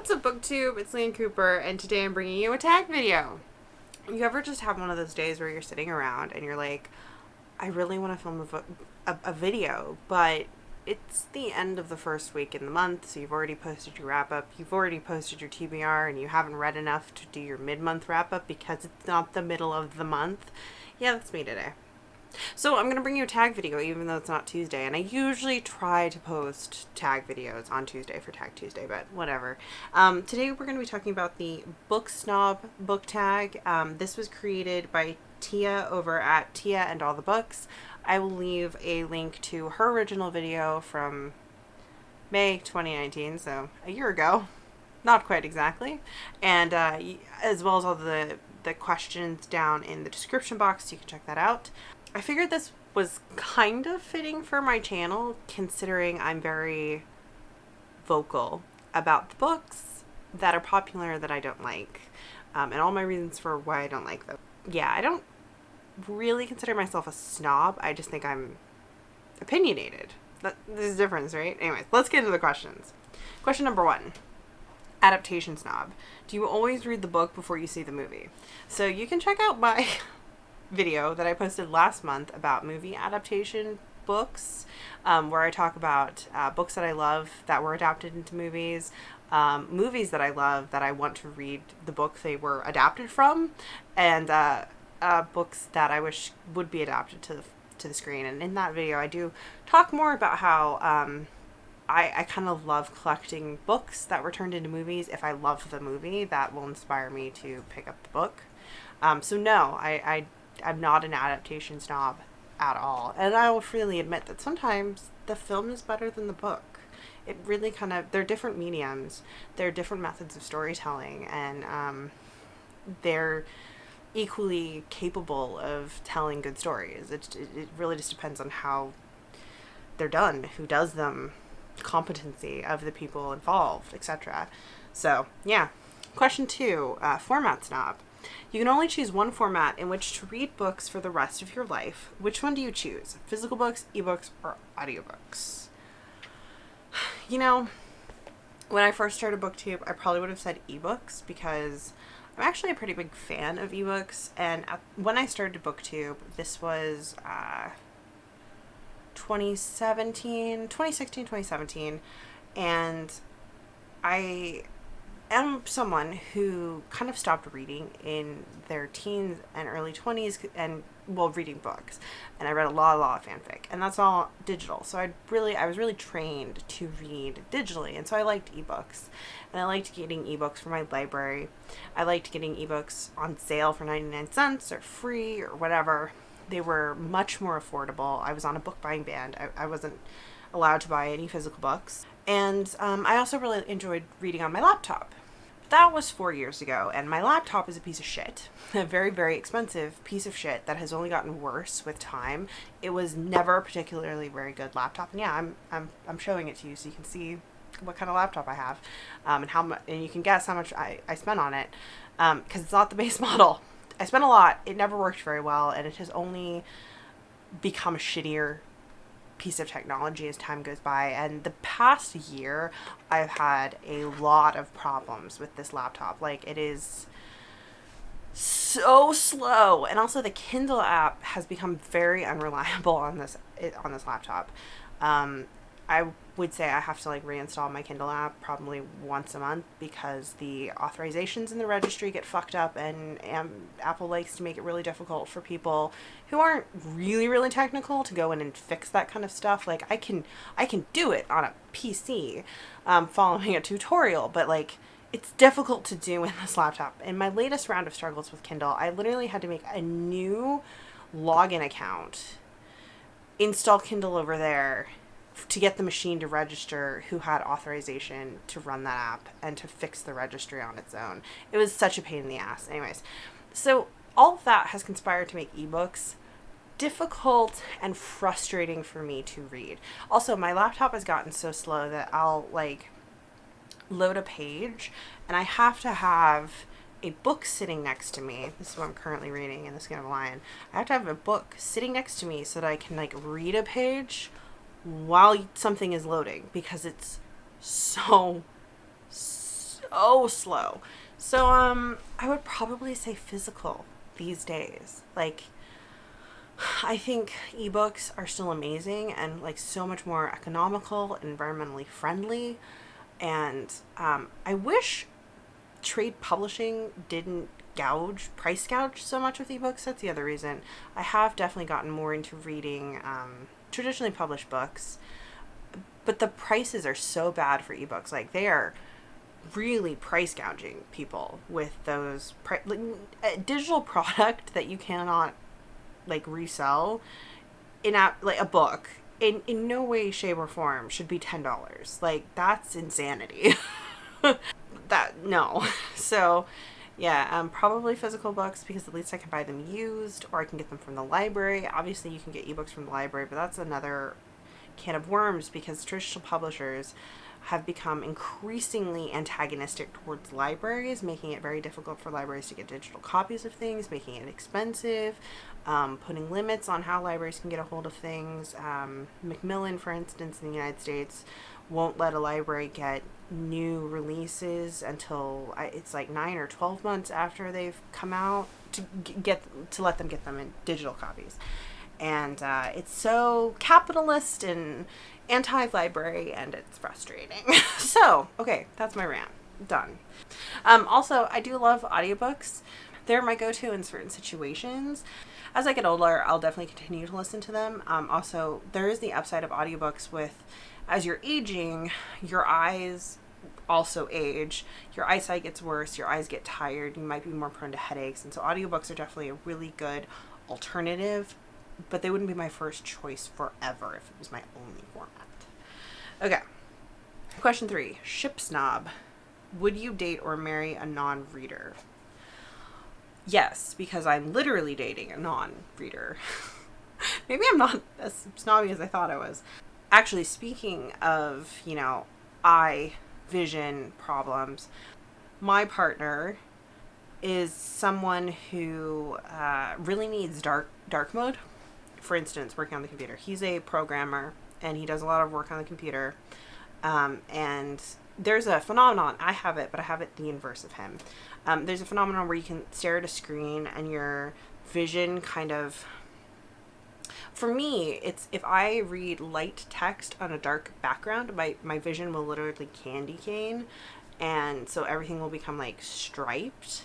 What's up, booktube? It's Leanne Cooper, and today I'm bringing you a tag video. You ever just have one of those days where you're sitting around and you're like, I really want to film a video, but it's the end of the first week in the month, so you've already posted your wrap-up, you've already posted your TBR, and you haven't read enough to do your mid-month wrap-up because it's not the middle of the month? Yeah, that's me today. So I'm going to bring you a tag video even though it's not Tuesday, and I usually try to post tag videos on Tuesday for Tag Tuesday, but whatever. Today we're going to be talking about the Book Snob book tag. This was created by Tia over at Tia and All the Books. I will leave a link to her original video from May 2019, so a year ago. Not quite exactly. And as well as all the questions down in the description box, so you can check that out. I figured this was kind of fitting for my channel, considering I'm very vocal about the books that are popular that I don't like, and all my reasons for why I don't like them. Yeah, I don't really consider myself a snob. I just think I'm opinionated. There's a difference, right? Anyways, let's get into the questions. Question number 1. Adaptation Snob. Do you always read the book before you see the movie? So you can check out my video that I posted last month about movie adaptation books, where I talk about books that I love that were adapted into movies, movies that I love that I want to read the book they were adapted from, and books that I wish would be adapted to the screen. And in that video I do talk more about how I kind of love collecting books that were turned into movies. If I love the movie, that will inspire me to pick up the book. So no, I'm not an adaptation snob at all. And I will freely admit that sometimes the film is better than the book. It really they're different mediums. They're different methods of storytelling, and they're equally capable of telling good stories. It really just depends on how they're done, who does them, competency of the people involved, etc. So, yeah. Question 2, format snob. You can only choose one format in which to read books for the rest of your life. Which one do you choose? Physical books, ebooks, or audiobooks? You know, when I first started BookTube, I probably would have said ebooks because I'm actually a pretty big fan of ebooks. And when I started BookTube, this was 2016, 2017, and I am someone who kind of stopped reading in their teens and early 20s, and reading books, and I read a lot of fanfic, and that's all digital. So I was really trained to read digitally, and so I liked ebooks, and I liked getting ebooks from my library. I liked getting ebooks on sale for 99 cents or free or whatever. They were much more affordable. I was on a book buying ban. I wasn't allowed to buy any physical books, and I also really enjoyed reading on my laptop. That was 4 years ago, and my laptop is a piece of shit. A very, very expensive piece of shit that has only gotten worse with time. It was never a particularly very good laptop, and yeah, I'm showing it to you so you can see what kind of laptop I have, and you can guess how much I spent on it, because it's not the base model. I spent a lot. It never worked very well, and it has only become a shittier piece of technology as time goes by. And the past year I've had a lot of problems with this laptop. Like, it is so slow, and also the Kindle app has become very unreliable on this laptop. I would say I have to reinstall my Kindle app probably once a month because the authorizations in the registry get fucked up, and Apple likes to make it really difficult for people who aren't really, really technical to go in and fix that kind of stuff. Like, I can do it on a PC, following a tutorial, but it's difficult to do in this laptop. In my latest round of struggles with Kindle, I literally had to make a new login account, install Kindle over there, to get the machine to register who had authorization to run that app and to fix the registry on its own. It was such a pain in the ass. Anyways, so all of that has conspired to make ebooks difficult and frustrating for me to read. Also, my laptop has gotten so slow that I'll load a page and I have to have a book sitting next to me. This is what I'm currently reading in The Skin of a Lion. I have to have a book sitting next to me so that I can read a page while something is loading, because it's so so slow. So, I would probably say physical these days. Like, I think ebooks are still amazing and like so much more economical and environmentally friendly. And I wish trade publishing didn't price gouge so much with ebooks. That's the other reason. I have definitely gotten more into reading traditionally published books, but the prices are so bad for ebooks. Like, they are really price gouging people with those like, a digital product that you cannot like resell like a book in no way, shape, or form should be $10. Like, that's insanity. That no. So yeah, probably physical books, because at least I can buy them used, or I can get them from the library. Obviously you can get ebooks from the library, but that's another can of worms, because traditional publishers have become increasingly antagonistic towards libraries, making it very difficult for libraries to get digital copies of things, making it expensive, putting limits on how libraries can get a hold of things. Macmillan, for instance, in the United States, won't let a library get new releases until it's like 9 or 12 months after they've come out to let them get them in digital copies. And it's so capitalist and anti-library, and it's frustrating. So, okay, that's my rant. Done. Also, I do love audiobooks. They're my go-to in certain situations. As I get older, I'll definitely continue to listen to them. Also, there is the upside of audiobooks with, as you're aging, your eyes also age. Your eyesight gets worse, your eyes get tired, you might be more prone to headaches, and so audiobooks are definitely a really good alternative, but they wouldn't be my first choice forever if it was my only format. Okay. Question 3. Ship snob. Would you date or marry a non-reader? Yes, because I'm literally dating a non-reader. Maybe I'm not as snobby as I thought I was. Actually, speaking of, eye vision problems, my partner is someone who really needs dark mode. For instance, working on the computer. He's a programmer, and he does a lot of work on the computer. And there's a phenomenon, I have it, but I have it the inverse of him. There's a phenomenon where you can stare at a screen and your vision kind of... For me, it's if I read light text on a dark background, my vision will literally candy cane. And so everything will become like striped.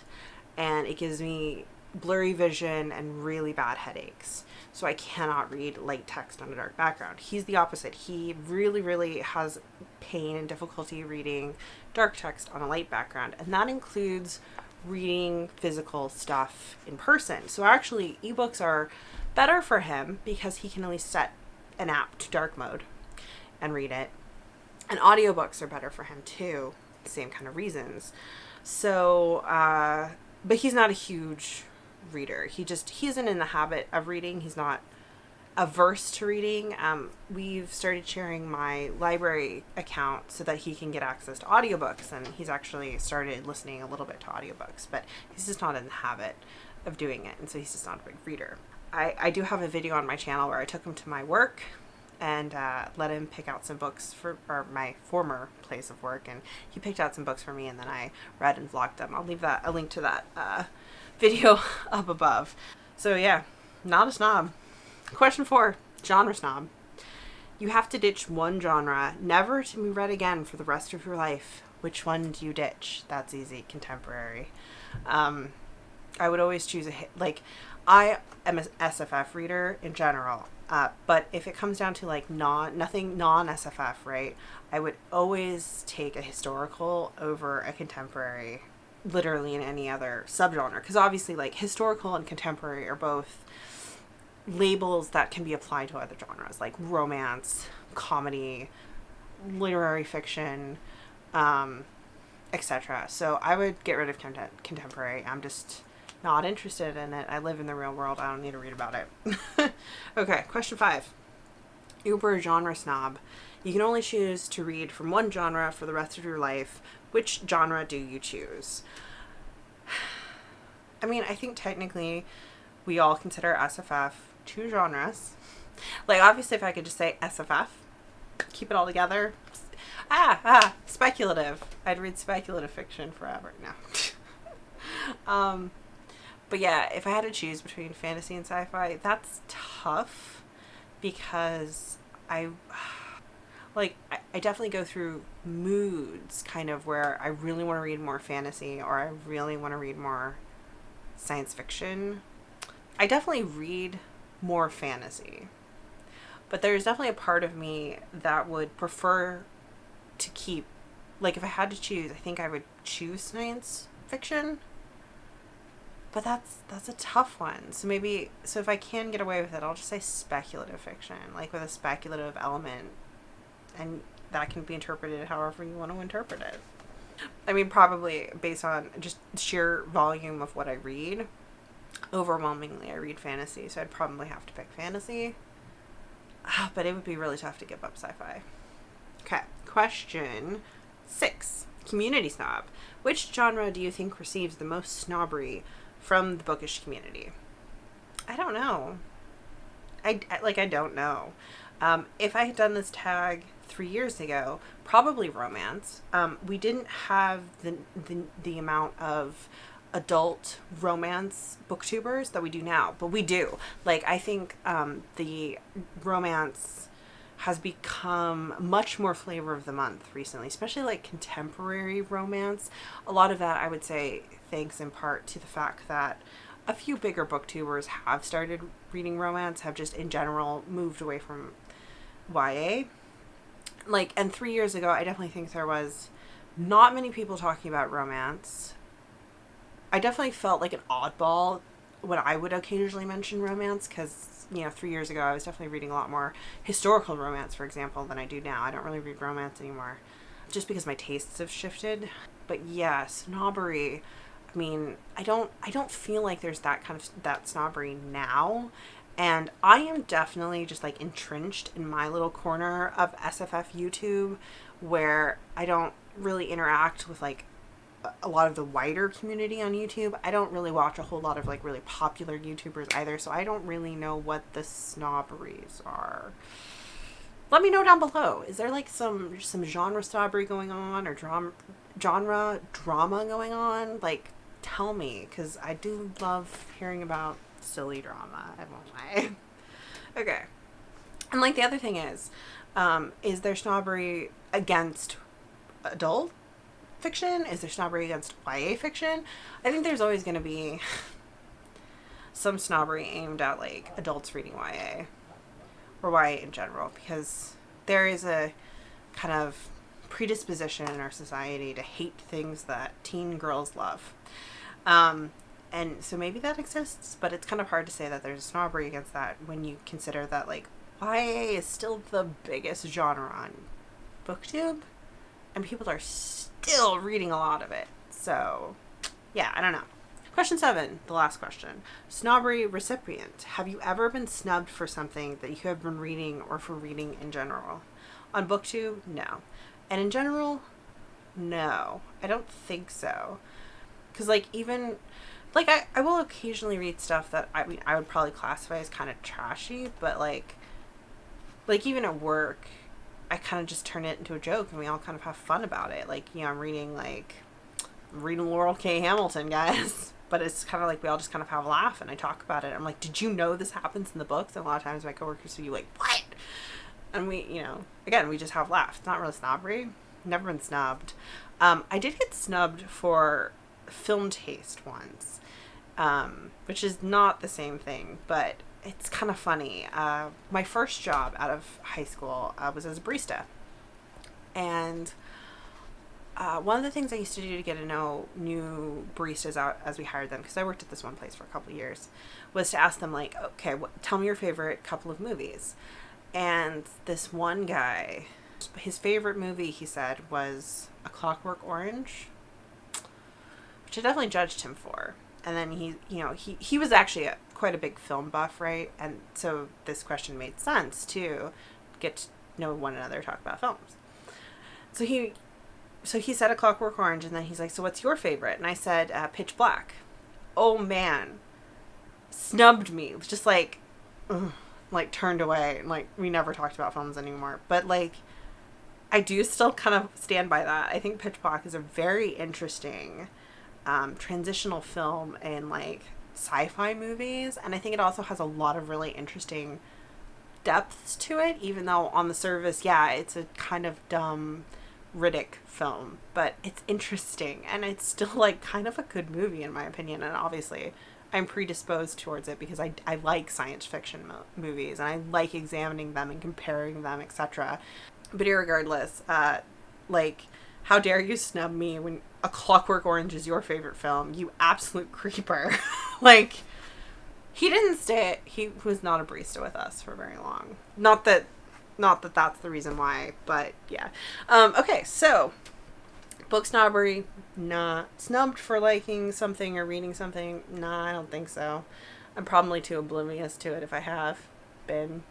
And it gives me blurry vision and really bad headaches. So I cannot read light text on a dark background. He's the opposite. He really, really has pain and difficulty reading dark text on a light background. And that includes reading physical stuff in person. So actually, ebooks are better for him because he can at least set an app to dark mode and read it. And audiobooks are better for him too. Same kind of reasons. So, but he's not a huge reader. He isn't in the habit of reading. He's not averse to reading. We've started sharing my library account so that he can get access to audiobooks, and he's actually started listening a little bit to audiobooks, but he's just not in the habit of doing it, and so he's just not a big reader. I do have a video on my channel where I took him to my work and let him pick out some books for my former place of work, and he picked out some books for me, and then I read and vlogged them. I'll leave a link to that video up above. So yeah, not a snob. Question 4, genre snob. You have to ditch one genre, never to be read again for the rest of your life. Which one do you ditch? That's easy. Contemporary. I would always choose I am a SFF reader in general, but if it comes down to like nothing non-SFF, right, I would always take a historical over a contemporary, literally in any other subgenre, because obviously like historical and contemporary are both labels that can be applied to other genres like romance, comedy, literary fiction, etc. So I would get rid of contemporary. I'm just not interested in it. I live in the real world. I don't need to read about it. Okay, question 5. Uber genre snob. You can only choose to read from one genre for the rest of your life. Which genre do you choose? I mean, I think technically we all consider SFF two genres. Like, obviously, if I could just say SFF, keep it all together, speculative. I'd read speculative fiction forever. No. But yeah, if I had to choose between fantasy and sci-fi, that's tough because I definitely go through moods kind of where I really want to read more fantasy or I really want to read more science fiction. I definitely read more fantasy, but there's definitely a part of me that would prefer to keep, like if I had to choose, I think I would choose science fiction, but that's a tough one. So if I can get away with it, I'll just say speculative fiction, like with a speculative element, and that can be interpreted however you want to interpret it. I mean, probably based on just sheer volume of what I read, overwhelmingly I read fantasy, so I'd probably have to pick fantasy. But it would be really tough to give up sci-fi. Okay, question 6. Community snob. Which genre do you think receives the most snobbery from the bookish community? I don't know. I don't know. If I had done this tag 3 years ago, probably romance. We didn't have the amount of adult romance booktubers that we do now, but we do. Like, I think the romance has become much more flavor of the month recently, especially like contemporary romance. A lot of that, I would say, thanks in part to the fact that a few bigger booktubers have started reading romance, have just in general moved away from YA. Like, and 3 years ago, I definitely think there was not many people talking about romance. I definitely felt like an oddball when I would occasionally mention romance because, 3 years ago, I was definitely reading a lot more historical romance, for example, than I do now. I don't really read romance anymore just because my tastes have shifted. But yeah, snobbery. I mean, I don't feel like there's that snobbery now. And I am definitely just like entrenched in my little corner of SFF YouTube where I don't really interact with like a lot of the wider community on YouTube. I don't really watch a whole lot of like really popular YouTubers either, so I don't really know what the snobberies are. Let me know down below. Is there like some genre snobbery going on or genre drama going on? Like, tell me, because I do love hearing about silly drama. I won't lie. Okay. And like the other thing is there snobbery against adult fiction? Is there snobbery against YA fiction? I think there's always going to be some snobbery aimed at like adults reading YA or YA in general, because there is a kind of predisposition in our society to hate things that teen girls love. And so maybe that exists, but it's kind of hard to say that there's a snobbery against that when you consider that like YA is still the biggest genre on booktube and people are still reading a lot of it. So yeah, I don't know. Question 7, the last question. Snobbery Recipient. Have you ever been snubbed for something that you have been reading or for reading in general? On booktube, no. And in general, no. I don't think so. Because like even like I will occasionally read stuff that I mean I would probably classify as kind of trashy, but like even at work I kind of just turn it into a joke and we all kind of have fun about it. Like, I'm reading Laurel K. Hamilton, guys. But it's kind of like we all just kind of have a laugh and I talk about it. I'm like, did you know this happens in the books? And a lot of times my coworkers will be like, what? And we, again, we just have laughs. It's not really snobbery. Never been snubbed. I did get snubbed for film taste once, which is not the same thing, but it's kind of funny. My first job out of high school was as a barista. And one of the things I used to do to get to know new baristas out as we hired them, because I worked at this one place for a couple of years, was to ask them like, okay, tell me your favorite couple of movies. And this one guy, his favorite movie, he said, was A Clockwork Orange, which I definitely judged him for. And then he was actually quite a big film buff, right? And so this question made sense to get to know one another, talk about films. So he said A Clockwork Orange, and then he's like, so what's your favorite? And I said, Pitch Black. Oh man, snubbed me. It was just like, ugh, like turned away, and like we never talked about films anymore. But like, I do still kind of stand by that. I think Pitch Black is a very interesting transitional film in like sci-fi movies, and I think it also has a lot of really interesting depths to it, even though on the surface, yeah, it's a kind of dumb Riddick film, but it's interesting, and it's still like kind of a good movie in my opinion. And obviously I'm predisposed towards it because I like science fiction movies, and I like examining them and comparing them, etc. But irregardless, like, how dare you snub me when A Clockwork Orange is your favorite film, you absolute creeper. Like, he didn't stay, he was not a barista with us for very long. Not that that's the reason why, but yeah. Okay, so, book snobbery, nah. Snubbed for liking something or reading something, nah, I don't think so. I'm probably too oblivious to it if I have been.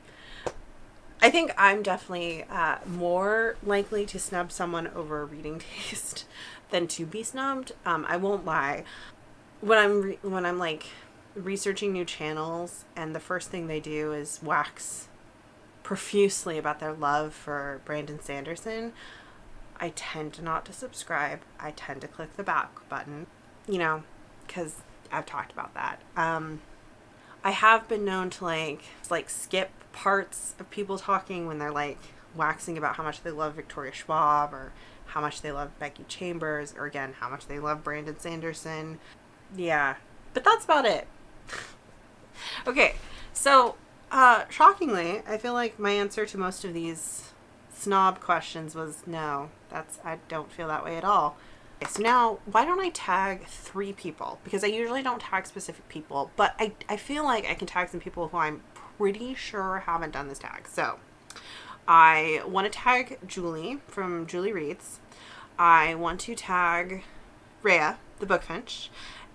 I think I'm definitely more likely to snub someone over a reading taste than to be snubbed. I won't lie. When I'm like researching new channels and the first thing they do is wax profusely about their love for Brandon Sanderson, I tend not to subscribe. I tend to click the back button, you know, because I've talked about that. I have been known to like skip parts of people talking when they're like waxing about how much they love Victoria Schwab or how much they love Becky Chambers, or again, how much they love Brandon Sanderson. Yeah, but that's about it. Okay, so shockingly, I feel like my answer to most of these snob questions was no. I don't feel that way at all. Okay, so now, why don't I tag 3 people? Because I usually don't tag specific people, but I feel like I can tag some people who I'm pretty sure haven't done this tag. So, I want to tag Julie from Julie Reads. I want to tag Rhea, the Bookfinch.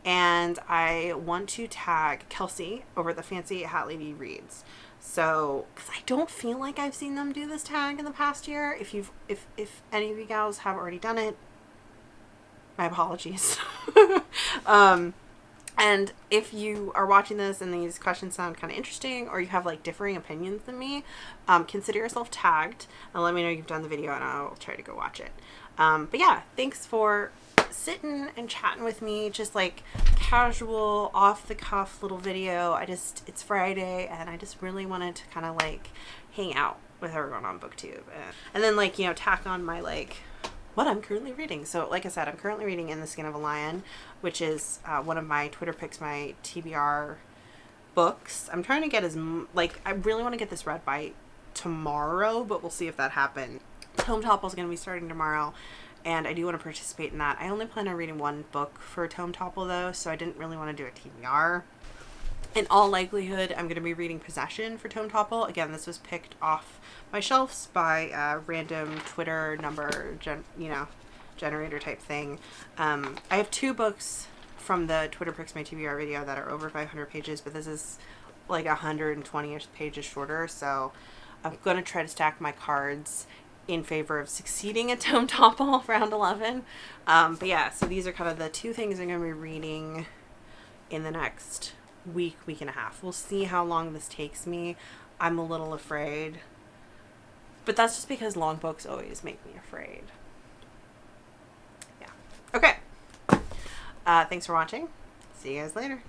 And I want to tag Kelsey over the Fancy Hat Lady Reads. So, because I don't feel like I've seen them do this tag in the past year. If any of you gals have already done it, my apologies. And if you are watching this and these questions sound kind of interesting, or you have like differing opinions than me, consider yourself tagged and let me know you've done the video, and I'll try to go watch it. But yeah, thanks for sitting and chatting with me, just like casual off the cuff little video. It's Friday and I just really wanted to kind of like hang out with everyone on booktube, and then like, you know, tack on my like what I'm currently reading. So like I said, I'm currently reading In the Skin of a Lion, which is one of my Twitter picks, my TBR books. I'm trying to get I really want to get this read by tomorrow, but we'll see if that happens. Tome Topple is going to be starting tomorrow, and I do want to participate in that. I only plan on reading 1 book for Tome Topple though, so I didn't really want to do a TBR. In all likelihood, I'm going to be reading Possession for Tome Topple. Again, this was picked off my shelves by random Twitter number, generator type thing. I have 2 books from the Twitter Picks My TBR video that are over 500 pages, but this is like 120-ish pages shorter, so I'm going to try to stack my cards in favor of succeeding at Tome Topple round 11. But yeah, so these are kind of the 2 things I'm going to be reading in the next week and a half. We'll see how long this takes me. I'm a little afraid, but that's just because long books always make me afraid. Yeah. Okay. Thanks for watching. See you guys later.